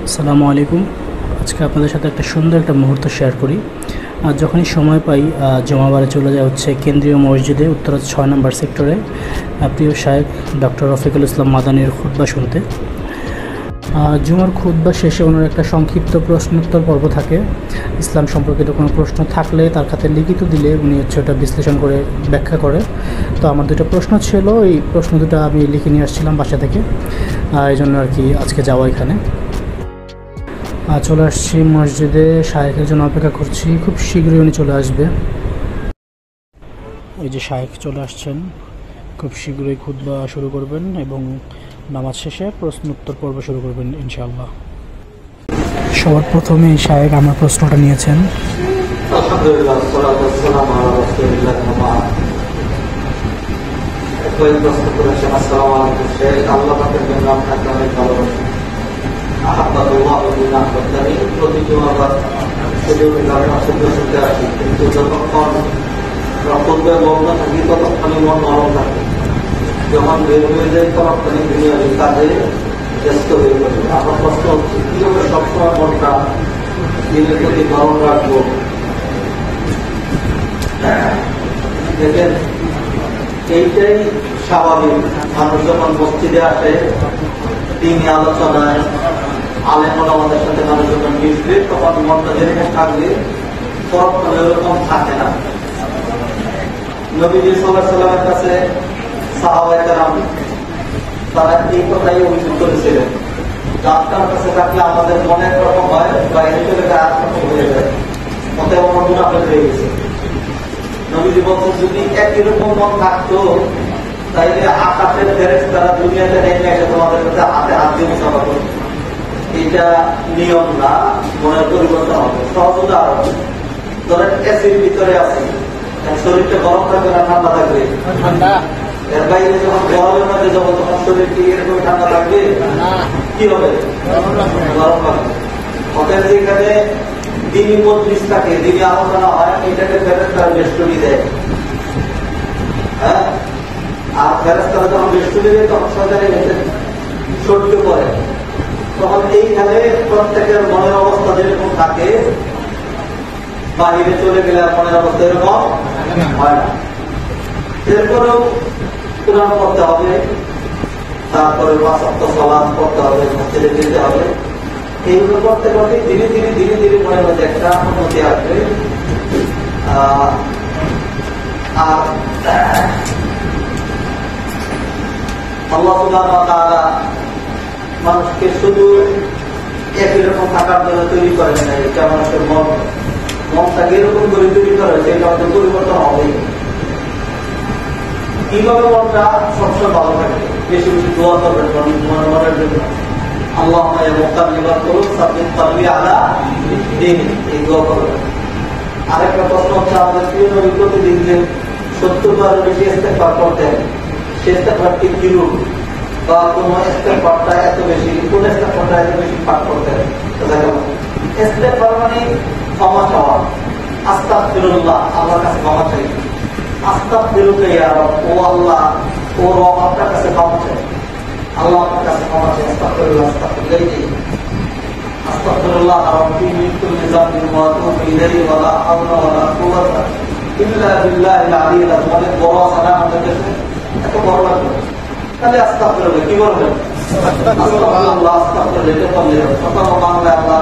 আসসালামু আলাইকুম। আজকে আপনাদের সাথে একটা সুন্দর একটা মুহূর্ত শেয়ার করি। আর যখনই সময় পাই জমাবারে চলে যায় হচ্ছে কেন্দ্রীয় মসজিদে উত্তরা 6 নম্বর সেক্টরে প্রিয় শায়েখ ডক্টর রফিকুল ইসলাম মাদানির খুতবা শুনতে। জুমার খুতবা শেষে ওনার একটা সংক্ষিপ্ত প্রশ্নোত্তর পর্ব থাকে। ইসলাম সম্পর্কিত কোনো প্রশ্ন থাকলে তার খাতে লিখিত দিলে উনি হচ্ছে ওটা বিশ্লেষণ করে ব্যাখ্যা করে। তো আমার দুটো প্রশ্ন ছিল, এই প্রশ্ন দুটো আমি লিখে নিয়ে আসছিলাম বাসা থেকে, এই জন্য আর কি আজকে যাওয়া এখানে। চলে আসছি মসজিদে, শায়েখের জন্য অপেক্ষা করছি, খুব শীঘ্রই উনি চলে আসবে। এই যে শায়েখ চলে আসছেন, খুব শীঘ্রই খুতবা শুরু করবেন এবং নামাজ শেষে প্রশ্ন উত্তর পর্ব শুরু করবেন ইনশাআল্লাহ। সবার প্রথমে শায়েখ আমার প্রশ্নটা নিয়েছেন। কিন্তু যতক্ষণ রক্তবে বন্ধ থাকি ততক্ষণই মন নরম থাকে। যখন বের হয়ে যায় ততক্ষণই দুনিয়ার কাজে ব্যস্ত হয়ে পড়ে। আমার প্রশ্ন হচ্ছে কিভাবে সবসময় মনটা দিনের প্রতি নরম রাখবো। দেখেন, এইটাই স্বাভাবিক। মানুষ যখন মসজিদে আসে, দিনী আলোচনায় আলেমরা আমাদের সাথে মানুষ যখন মিশবে, তখন মনটা যেরকম থাকবে পরক্ষণে ওরকম থাকে না। নবীজি সাল্লাল্লাহু আলাইহি ওয়াসাল্লামের কাছে সাহাবায়ে কেরাম তারা এই কথাই অভিযোগ করেছিলেন, আপনার কাছে থাকলে আমাদের মনে একরকম হয়, বাইরে চলে গেলে আরেকরকম হয়ে যায়, মতে আমার মুনাফিক হয়ে গেছে। নবীজি বলছেন, যদি একই রকম মন থাকতো তাইলে আকাশের ফেরেশতারা দুনিয়াতে নেমে এসে তোমাদের কাছে হাতে হাত দিয়ে মুসাফা করত। এটা নিয়ম না, মনের পরিবর্তন হবে। সহজ উদাহরণ, ধরেন এসির ভিতরে আছে, শরীরটা গরম থাকবে না ঠান্ডা থাকবে? ঠান্ডা। এর বাইরে যখন গরমের মধ্যে যাবো তখন শরীর কি এরকম ঠান্ডা থাকবে? কি হবে? গরম লাগবে। অতএব যেখানে দিনী মজলিস থাকে, দিনী আলোচনা হয়, এটাকে ফেরেশতারা বেষ্টনী দেয়। হ্যাঁ, আর ফেরেশতারা যখন বেষ্টনী দেয় তখন সরকারি সহ্য করে। তখন এইখানে প্রত্যেকের মনের অবস্থা যেরকম থাকে, বাহিরে চলে গেলে মনের অবস্থা এরকম হয় না। এরপরেও কোরআন পড়তে হবে, তারপরে 5 ওয়াক্ত সালাত পড়তে হবে, মসজিদে যেতে হবে। এইগুলো করতে করতে ধীরে ধীরে ধীরে ধীরে মনের মধ্যে একটা উন্নতি আসবে। আর আল্লাহ সুবহানাহু ওয়া তাআলা মানুষকে শুধু একই রকম থাকার জন্য তৈরি করেন না। এটা মানুষের মনটাকে এরকম করে তৈরি করা হয়েছে, এটা আমাদের পরিবর্তন হবেই। কিভাবে মনটা সবসময় ভালো থাকে? বেশি বেশি দোয়া করবেন মনের জন্য। আল্লাহ মোকাবিলা করুন, সাবমিট করবি আলা দিন, এই দোয়া করবেন। আরেকটা প্রশ্ন হচ্ছে, আমাদের প্রিয় নবী প্রতিদিন যে 70 বারের বেশি ইস্তেগফার করতেন, সে ইস্তেগফারটি কিরূপ, বা কোন ইস্তেগফারটা এত বেশি, কোন ইস্তেগফারটা এত বেশি পাঠ করতেন? ইস্তেগফার মানে ক্ষমা চাওয়া। আস্তাগফিরুল্লাহ, আল্লাহর কাছে ক্ষমা চাই। আস্তাগফিরুকা ইয়া রব, ও আল্লাহ, ও রব, আপনার কাছে ক্ষমা চাই, আল্লাহ আপনার কাছে ক্ষমা চাই। আস্তাগফিরুল্লাহ, আস্তাগফিরুল্লাহ, আস্তাগফিরুল্লাহ রাব্বি মিন কুল্লি যামবিন ওয়া আতুবু ইলাইহি ওয়া লা হাওলা ওয়া লা কুওয়াতা ইল্লা বিল্লাহিল আলিয়্যিল আযীম। অনেক বড় আসানা আমাদের কাছে, এত বড় লাগবে। তাহলে আস্তাগফিরুল্লাহ কি বলবেন? আস্তাগফিরুল্লাহ, আস্তাগফিরুল্লাহ, এটা বললে সকাল বাংলা আল্লাহ